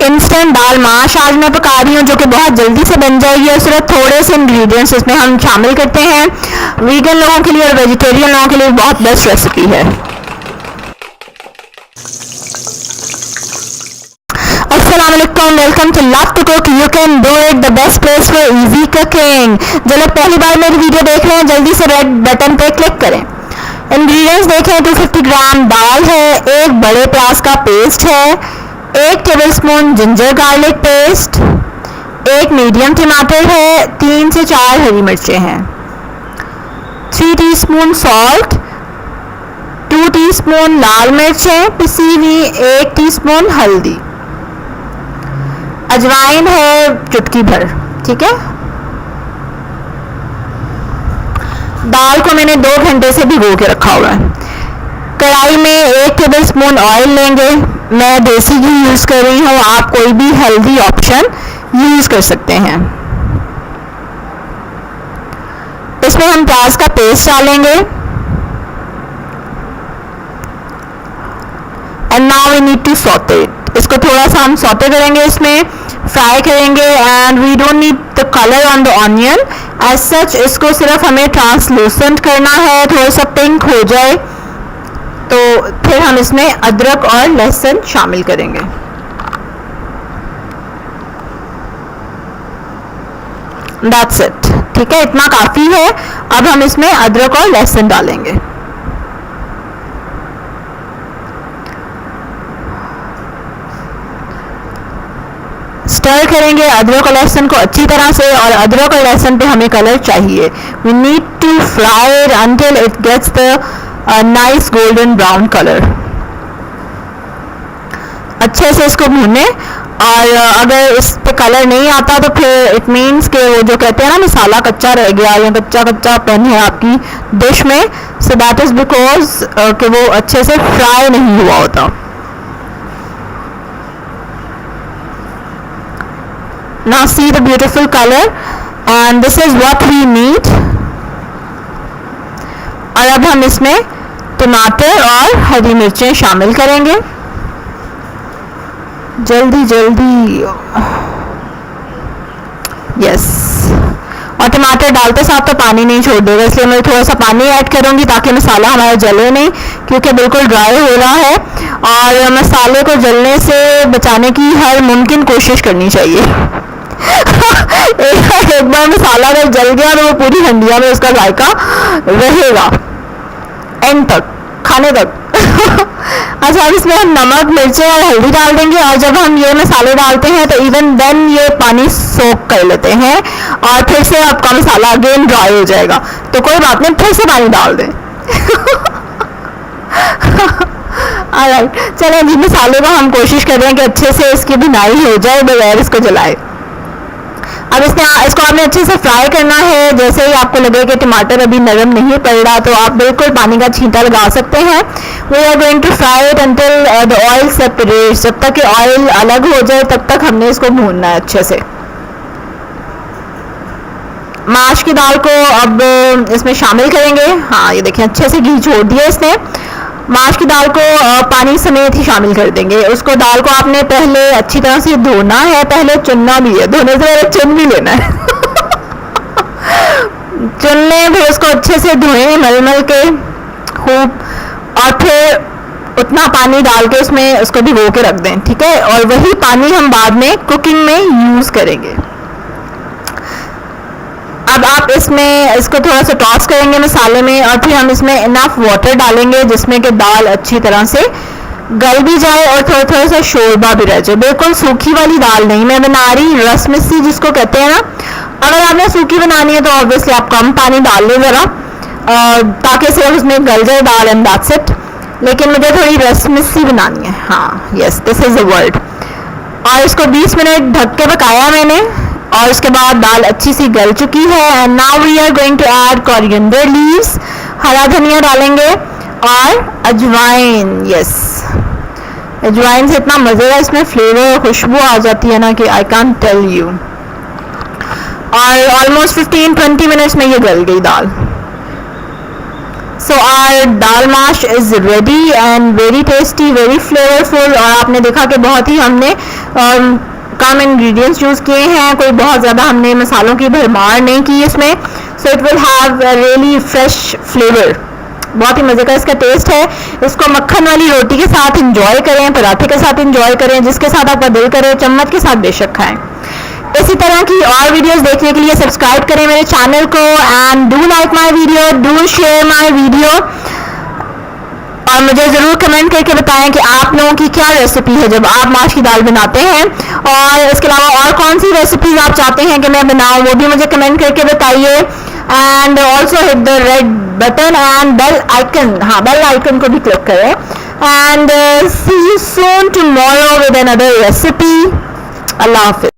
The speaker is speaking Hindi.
इंस्टेंट दाल माश आज मैं पका रही हूँ, जो कि बहुत जल्दी से बन जाएगी और सिर्फ थोड़े से इंग्रेडिएंट्स इसमें हम शामिल करते हैं। वीगन लोगों के लिए और वेजिटेरियन लोगों के लिए बहुत बेस्ट रेसिपी है। अस्सलाम वालेकुम, welcome to love to cook, you can do it, the best place for easy cooking. जो लोग पहली बार मेरी वीडियो देख रहे हैं जल्दी से रेड बटन पे क्लिक करें। इंग्रेडिएंट्स देखें, 250 ग्राम दाल है, एक बड़े प्याज का पेस्ट है, 1 tablespoon ginger garlic paste, 1 medium टमाटर है, 3 से 4 हरी मिर्चें हैं, 3 टीस्पून सॉल्ट, 2 टीस्पून लाल मिर्चें पिसी हुई, 1 टीस्पून हल्दी, अजवाइन है चुटकी भर। ठीक है, दाल को मैंने 2 घंटे से भिगो के रखा हुआ है। कढ़ाई में 1 टेबलस्पून ऑयल लेंगे, मैं देसी घी यूज़ कर रही हूँ, आप कोई भी हेल्दी ऑप्शन यूज़ कर सकते हैं। इसमें हम प्याज का पेस्ट डालेंगे and now we need to saute it. इसको थोड़ा सा हम सॉटे करेंगे, इसमें फ्राई करेंगे and we don't need the colour on the onion as such. इसको सिर्फ हमें ट्रांसलूसेंट करना है, थोड़ा सा पिंक हो जाए तो फिर हम इसमें अदरक और लहसुन शामिल करेंगे। That's it। ठीक है, इतना काफ़ी है। अब हम इसमें अदरक और लहसुन डालेंगे। स्टर करेंगे अदरक और लहसुन को अच्छी तरह से, और अदरक और लहसुन पे हमें कलर चाहिए। We need to fry it until it gets the nice golden brown colour. अच्छे से इसको भूनें, और अगर इस पे कलर नहीं आता तो फिर इट मीन्स के वो जो कहते हैं ना मसाला कच्चा रह गया या कच्चा कच्चा पेन है आपकी डिश में, सो दैट इज बिकॉज कि वो अच्छे से फ्राई नहीं हुआ होता। Now see the beautiful color and this is what we need। और अब हम इसमें टमाटर और हरी मिर्चें शामिल करेंगे जल्दी जल्दी। यस, और टमाटर डालते साथ तो पानी नहीं छोड़ देगा, इसलिए मैं थोड़ा सा पानी ऐड करूंगी ताकि मसाला हमारा जले नहीं, क्योंकि बिल्कुल ड्राई हो रहा है और मसाले को जलने से बचाने की हर मुमकिन कोशिश करनी चाहिए। एक बार मसाला अगर जल गया तो वो पूरी हंडिया में उसका जायका रहेगा एंड तक, खाने तक। अच्छा, अब इसमें हम नमक मिर्चें और हल्दी डाल देंगे, और जब हम ये मसाले डालते हैं तो इवन देन ये पानी सोक कर लेते हैं और फिर से आपका मसाला अगेन ड्राई हो जाएगा, तो कोई बात नहीं, फिर से पानी डाल दें। ऑलराइट, चलें जी, मसाले को हम कोशिश कर रहे हैं कि अच्छे से इसकी भुनाई हो जाए बगैर इसको जलाए। अब इसको आपने अच्छे से फ्राई करना है। जैसे ही आपको लगे कि टमाटर अभी नरम नहीं पड़ रहा तो आप बिल्कुल पानी का छींटा लगा सकते हैं। We are going to fry it until the oil separates. जब तक कि ऑयल अलग हो जाए तब तक हमने इसको भूनना है अच्छे से। माश की दाल को अब इसमें शामिल करेंगे। हाँ, ये देखें, अच्छे से घी छोड़ दिया इसने। माश की दाल को पानी समेत ही शामिल कर देंगे। उसको दाल को आपने पहले अच्छी तरह से धोना है, पहले चुनना भी है, धोने से पहले चुन भी लेना है। चुन लें, फिर उसको अच्छे से धोएं मल मल के खूब, और फिर उतना पानी डाल के उसमें उसको भिगो के रख दें। ठीक है, और वही पानी हम बाद में कुकिंग में यूज़ करेंगे। अब आप इसमें इसको थोड़ा सा टॉस करेंगे मसाले में, और फिर हम इसमें इनफ वाटर डालेंगे जिसमें कि दाल अच्छी तरह से गल भी जाए और थोड़ा थोड़ा सा शोरबा भी रह जाए। बिल्कुल सूखी वाली दाल नहीं मैं बना रही, रस मिस्सी जिसको कहते हैं ना। अगर आपने सूखी बनानी है तो ऑब्वियसली आप कम पानी डाल लें ज़रा, ताकि सिर्फ उसमें गल जाए दाल एंड दैट्स इट। लेकिन मुझे थोड़ी रस मिस्सी बनानी है। हाँ, yes, this is the word. और इसको 20 मिनट ढक के पकाया मैंने, और उसके बाद दाल अच्छी सी गल चुकी है। And now we are going to add coriander leaves, हरा धनिया डालेंगे, और अजवाइन। यस, अजवाइन से इतना मज़े का इसमें फ्लेवर और खुशबू आ जाती है ना कि आई कांट टेल यू। और ऑलमोस्ट 15-20 मिनट्स में ये गल गई दाल। So our dal mash is ready and very tasty, very flavourful. और आपने देखा कि बहुत ही हमने कम इंग्रेडिएंट्स यूज़ किए हैं, कोई बहुत ज़्यादा हमने मसालों की भरमार नहीं की इसमें। So it will have really fresh flavour, बहुत ही मज़े का इसका टेस्ट है। इसको मक्खन वाली रोटी के साथ इंजॉय करें, पराठे के साथ इंजॉय करें, जिसके साथ आपका दिल करे, चम्मच के साथ बेशक खाएं। इसी तरह की और वीडियोस देखने के लिए सब्सक्राइब करें मेरे चैनल को and do like my video, do share my video. और मुझे ज़रूर कमेंट करके बताएं कि आप लोगों की क्या रेसिपी है जब आप माश की दाल बनाते हैं, और इसके अलावा और कौन सी रेसिपीज़ आप चाहते हैं कि मैं बनाऊं, वो भी मुझे कमेंट करके बताइए। And also hit the red button and bell icon, हाँ बेल आइकन को भी क्लिक करें। And see you soon tomorrow with another recipe. अल्लाह हाफिज़।